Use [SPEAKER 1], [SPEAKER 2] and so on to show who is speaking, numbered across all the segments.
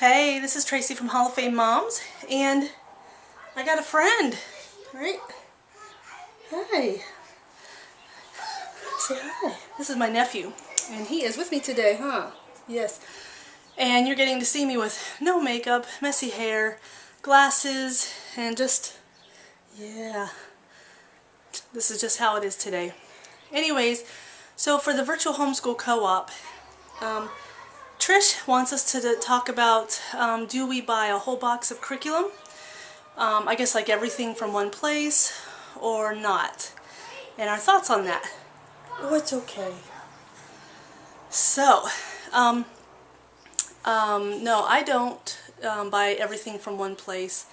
[SPEAKER 1] Hey, this is Tracy from Hall of Fame Moms, and I got a friend, right? Hi. Say hi. This is my nephew, and he is with me today, huh? Yes. And you're getting to see me with no makeup, messy hair, glasses, and just, yeah. This is just how it is today. Anyways, so for the virtual homeschool co-op, Trish wants us to talk about, do we buy a whole box of curriculum? I guess like everything from one place or not. And our thoughts on that. Oh, it's okay. So, no, I don't buy everything from one place.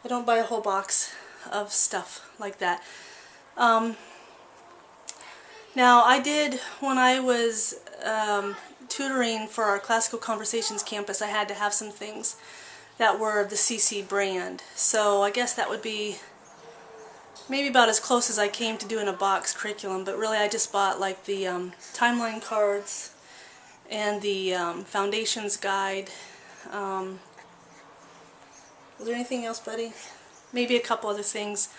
[SPEAKER 1] I don't buy a whole box of stuff like that. Now, I did when I was tutoring for our Classical Conversations campus. I had to have some things that were of the CC brand. So I guess that would be maybe about as close as I came to doing a box curriculum, but really I just bought like the timeline cards and the foundations guide. Was there anything else, buddy? Maybe a couple other things.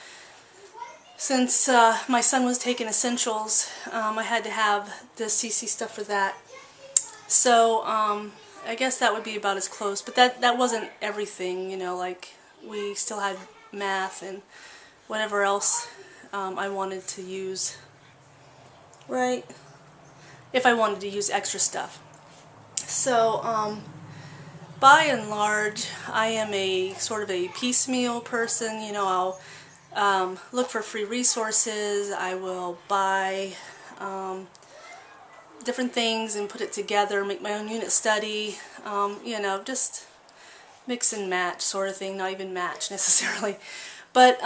[SPEAKER 1] Since my son was taking essentials, I had to have the CC stuff for that. So I guess that would be about as close, but that wasn't everything, you know, like we still had math and whatever else I wanted to use, right? If I wanted to use extra stuff. So by and large, I am a sort of a piecemeal person. You know, I'll look for free resources. I will buy different things and put it together, make my own unit study, you know, just mix and match sort of thing, not even match necessarily. But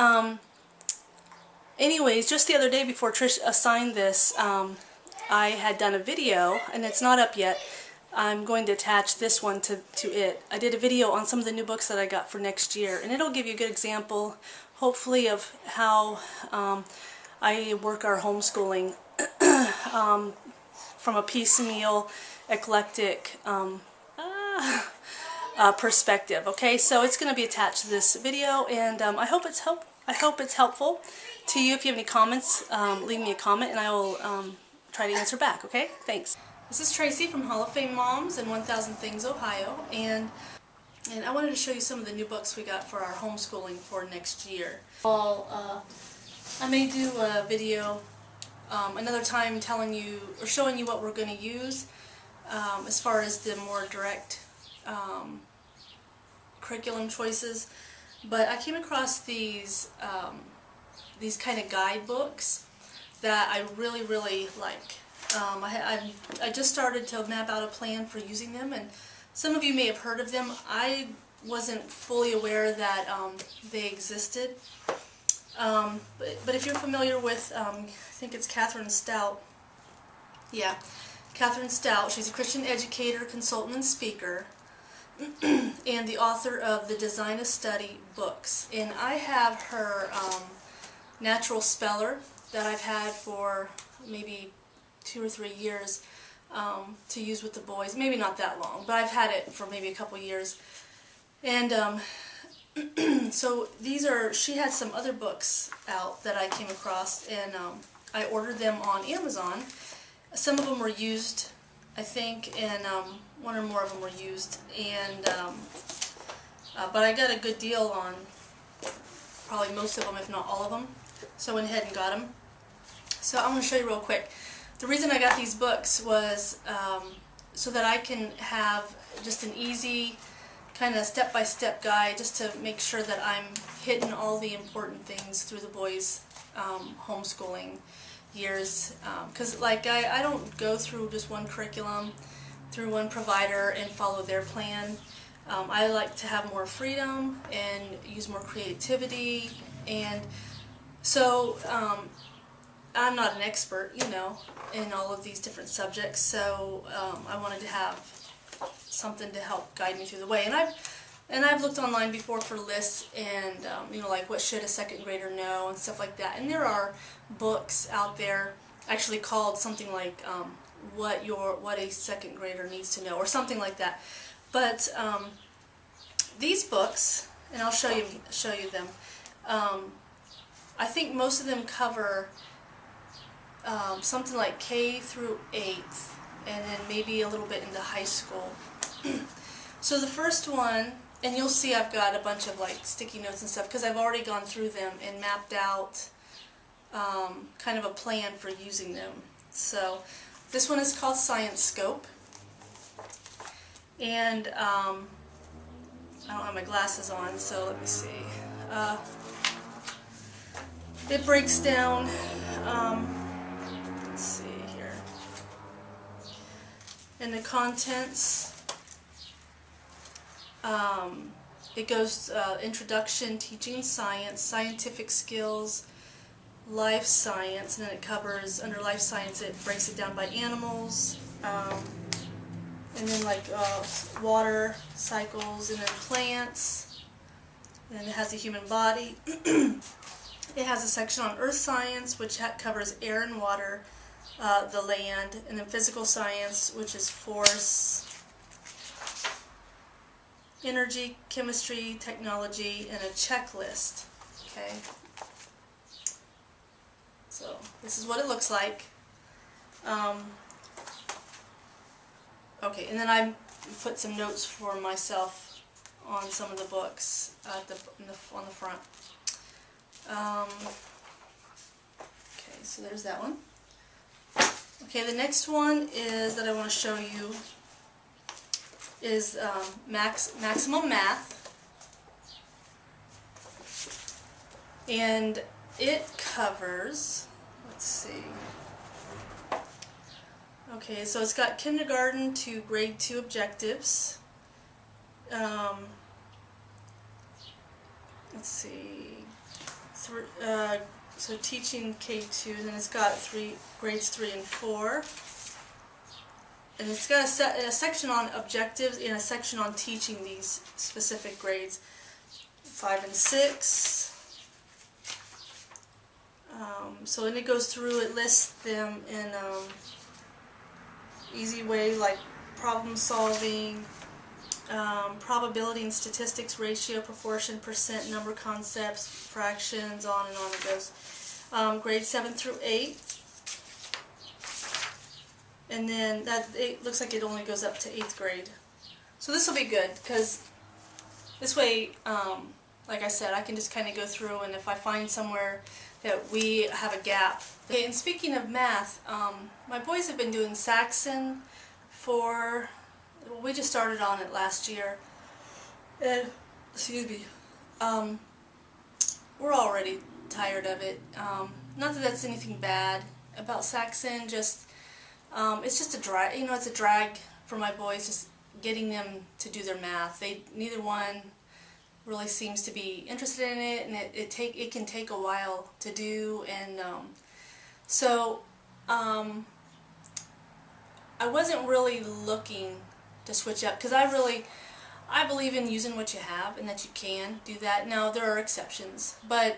[SPEAKER 1] anyways, just the other day before Trish assigned this, I had done a video, and it's not up yet. I'm going to attach this one to it. I did a video on some of the new books that I got for next year, and it'll give you a good example, hopefully, of how I work our homeschooling from a piecemeal, eclectic perspective. Okay, so it's going to be attached to this video, and I hope it's helpful to you. If you have any comments, leave me a comment, and I will try to answer back. Okay, thanks. This is Tracy from Hall of Fame Moms in 1000 Things, Ohio, and I wanted to show you some of the new books we got for our homeschooling for next year. I may do a video another time telling you or showing you what we're going to use as far as the more direct curriculum choices. But I came across these kind of guidebooks that I really like. I just started to map out a plan for using them, and some of you may have heard of them. I wasn't fully aware that they existed. But if you're familiar with, I think it's Catherine Stout. Yeah, Catherine Stout. She's a Christian educator, consultant, and speaker, and the author of the Design a Study books. And I have her Natural Speller that I've had for maybe 2 or 3 years to use with the boys. Maybe not that long, but I've had it for maybe a couple years. And so these are, she had some other books out that I came across, and I ordered them on Amazon. Some of them were used, I think, and one or more of them were used, and but I got a good deal on probably most of them, if not all of them, so I went ahead and got them. So I'm going to show you real quick. The reason I got these books was so that I can have just an easy kind of step-by-step guide, just to make sure that I'm hitting all the important things through the boys' homeschooling years. Because like I don't go through just one curriculum, through one provider and follow their plan. I like to have more freedom and use more creativity, and so I'm not an expert, you know, in all of these different subjects, so I wanted to have something to help guide me through the way. And I've looked online before for lists, and you know, like what should a second grader know and stuff like that. And there are books out there actually called something like what a second grader needs to know, or something like that. But these books, and I'll show you them. I think most of them cover something like K through 8th, and then maybe a little bit into high school. So the first one, and you'll see I've got a bunch of like sticky notes and stuff because I've already gone through them and mapped out kind of a plan for using them. So this one is called Science Scope, and I don't have my glasses on, so let me see. It breaks down, let's see here, in the contents. It goes introduction, teaching science, scientific skills, life science, and then it covers, under life science, it breaks it down by animals, and then like water cycles, and then plants, and then it has the human body. It has a section on earth science, which covers air and water, the land, and then physical science, which is force, energy, chemistry, technology, and a checklist. Okay. So this is what it looks like. Okay, and then I put some notes for myself on some of the books on the front. Okay, so there's that one. Okay, the next one is that I want to show you is Maximum Math, and it covers, let's see, okay, so it's got kindergarten to grade 2 objectives. Let's see, so teaching K2, and then it's got grades 3 and 4. And it's got a section on objectives and a section on teaching these specific grades, 5 and 6. So then it goes through, it lists them in easy way, like problem solving, probability and statistics, ratio, proportion, percent, number concepts, fractions, on and on it goes. Grades 7 through 8. And then it looks like it only goes up to 8th grade. So this will be good, because this way, like I said, I can just kind of go through, and if I find somewhere that we have a gap. Okay, and speaking of math, my boys have been doing Saxon for, we just started on it last year. And, excuse me, we're already tired of it. Not that that's anything bad about Saxon, just it's just a drag, it's a drag for my boys, just getting them to do their math. Neither one really seems to be interested in it, and it can take a while to do, and so I wasn't really looking to switch up, because I believe in using what you have, and that you can do that. Now there are exceptions, but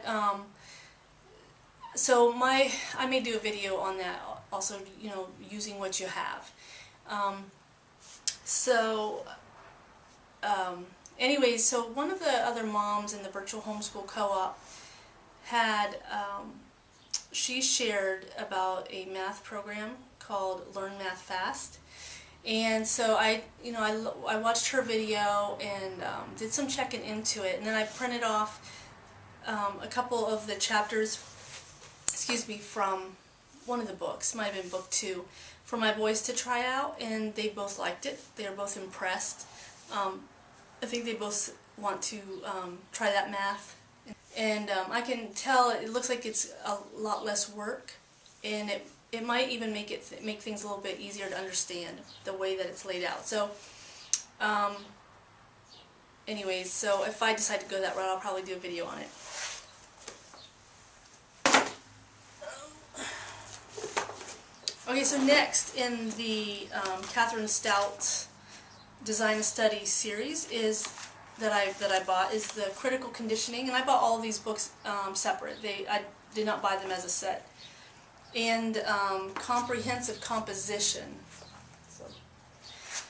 [SPEAKER 1] so I may do a video on that also, using what you have. Anyways, so one of the other moms in the virtual homeschool co-op had, she shared about a math program called Learn Math Fast. And so I watched her video and did some checking into it, and then I printed off a couple of the chapters, from one of the books, might have been book 2, for my boys to try out, and they both liked it. They were both impressed. I think they both want to try that math, and I can tell it looks like it's a lot less work, and it might even make things a little bit easier to understand the way that it's laid out. So anyways, so if I decide to go that route, I'll probably do a video on it. Okay, so next in the Catherine Stout Design a Study series that I bought is the Critical Conditioning, and I bought all of these books separate. I did not buy them as a set. And Comprehensive Composition. So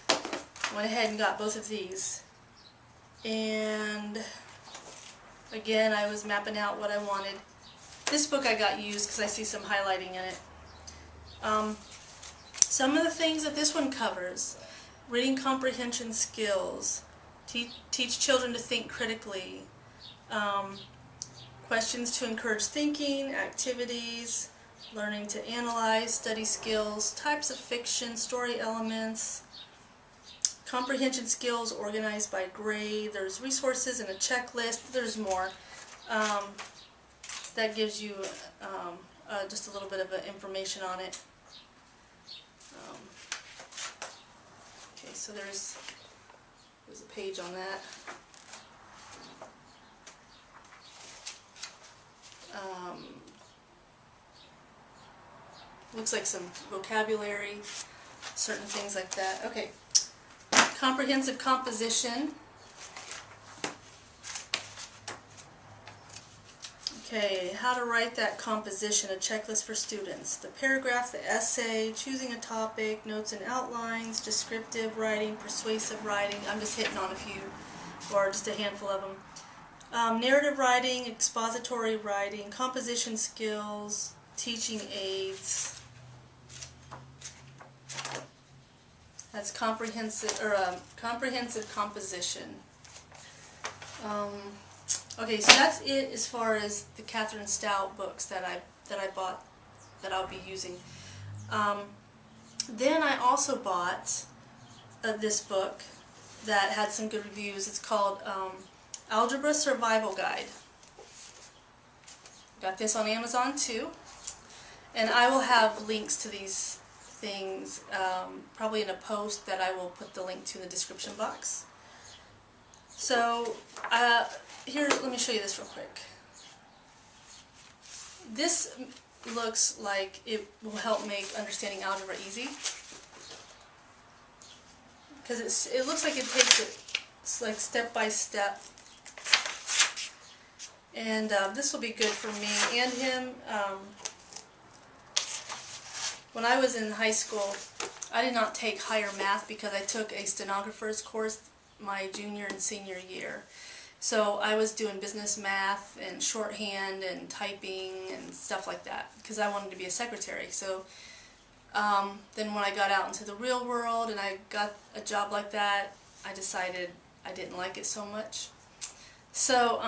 [SPEAKER 1] I went ahead and got both of these. And again, I was mapping out what I wanted. This book I got used because I see some highlighting in it. Some of the things that this one covers: reading comprehension skills, teach children to think critically, questions to encourage thinking, activities, learning to analyze, study skills, types of fiction, story elements, comprehension skills organized by grade, there's resources and a checklist, there's more. That gives you just a little bit of information on it. Okay, so there's a page on that. Looks like some vocabulary, certain things like that. Okay, comprehensive composition. Okay, how to write that composition, a checklist for students. The paragraph, the essay, choosing a topic, notes and outlines, descriptive writing, persuasive writing. I'm just hitting on a few, or just a handful of them. Narrative writing, expository writing, composition skills, teaching aids. That's comprehensive, or comprehensive composition. Okay, so that's it as far as the Catherine Stout books that I bought that I'll be using. Then I also bought this book that had some good reviews. It's called Algebra Survival Guide. Got this on Amazon too, and I will have links to these things probably in a post that I will put the link to in the description box. So here, let me show you this real quick. This looks like it will help make understanding algebra easy, because it looks like it takes it like step by step, and this will be good for me and him. When I was in high school, I did not take higher math because I took a stenographer's course my junior and senior year. So I was doing business math and shorthand and typing and stuff like that because I wanted to be a secretary. So then when I got out into the real world and I got a job like that, I decided I didn't like it so much. So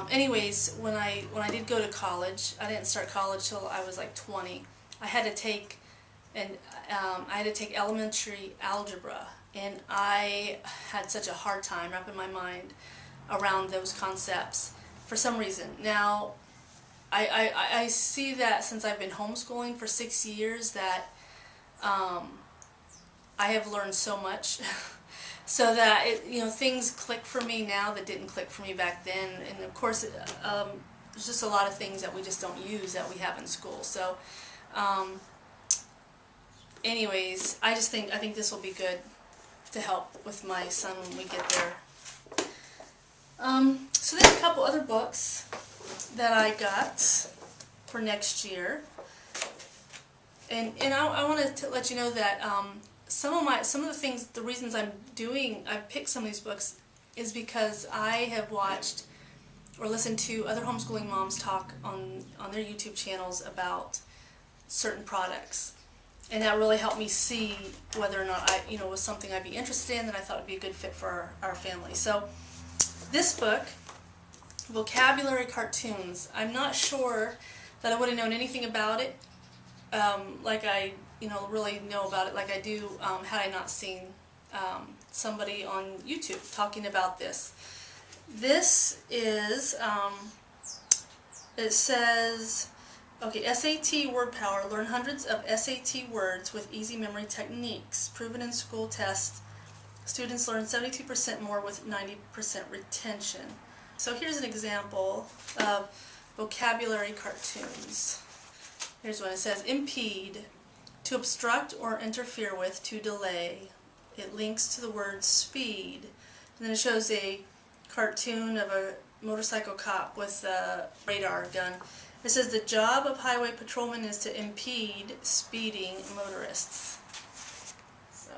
[SPEAKER 1] anyways, when I did go to college, I didn't start college till I was like 20. I had to take elementary algebra, and I had such a hard time wrapping my mind around those concepts for some reason. Now, I see that since I've been homeschooling for 6 years that I have learned so much. So that things click for me now that didn't click for me back then, and of course there's just a lot of things that we just don't use that we have in school. So anyways, I think this will be good to help with my son when we get there. So there's a couple other books that I got for next year, and I wanted to let you know that some of the things, the reasons I picked some of these books is because I have watched or listened to other homeschooling moms talk on their YouTube channels about certain products, and that really helped me see whether or not was something I'd be interested in, that I thought would be a good fit for our family. So this book, Vocabulary Cartoons, I'm not sure that I would have known anything about it like I really know about it like I do had I not seen somebody on YouTube talking about this. This is, it says, okay, SAT word power. Learn hundreds of SAT words with easy memory techniques. Proven in school tests. Students learn 72% more with 90% retention. So here's an example of vocabulary cartoons. Here's what it says. Impede. To obstruct or interfere with, to delay. It links to the word speed. And then it shows a cartoon of a motorcycle cop with a radar gun. It says the job of highway patrolmen is to impede speeding motorists. So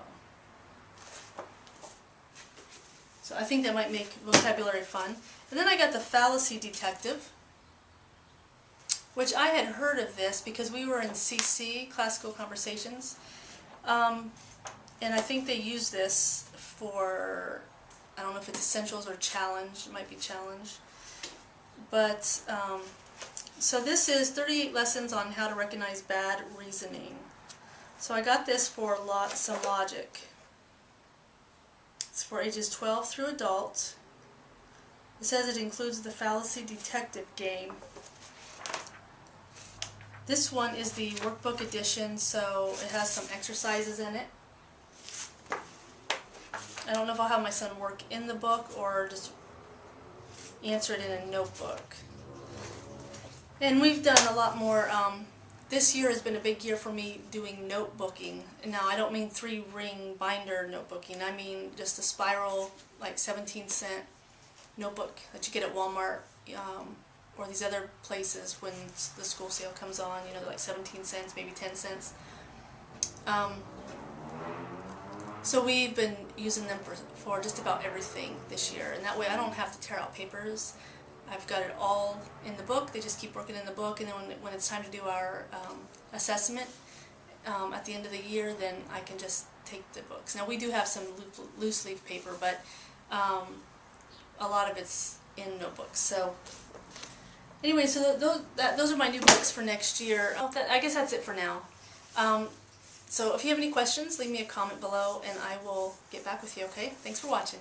[SPEAKER 1] So I think that might make vocabulary fun. And then I got the fallacy detective, which I had heard of this because we were in CC, Classical Conversations, and I think they use this for, I don't know if it's Essentials or Challenge, it might be Challenge. But, so this is 38 lessons on how to recognize bad reasoning. So I got this for some logic. It's for ages 12 through adult. It says it includes the fallacy detective game. This one is the workbook edition, so it has some exercises in it. I don't know if I'll have my son work in the book or just answer it in a notebook. And we've done a lot more. This year has been a big year for me doing notebooking. And now I don't mean 3-ring binder notebooking. I mean just a spiral, like 17-cent notebook that you get at Walmart or these other places when the school sale comes on. You know, they're like 17 cents, maybe 10 cents. So we've been using them for just about everything this year, and that way I don't have to tear out papers. I've got it all in the book. They just keep working in the book, and then when it's time to do our assessment at the end of the year, then I can just take the books. Now we do have some loose leaf paper, but a lot of it's in notebooks. So anyway, so those are my new books for next year. I guess that's it for now. So if you have any questions, leave me a comment below and I will get back with you, okay? Thanks for watching.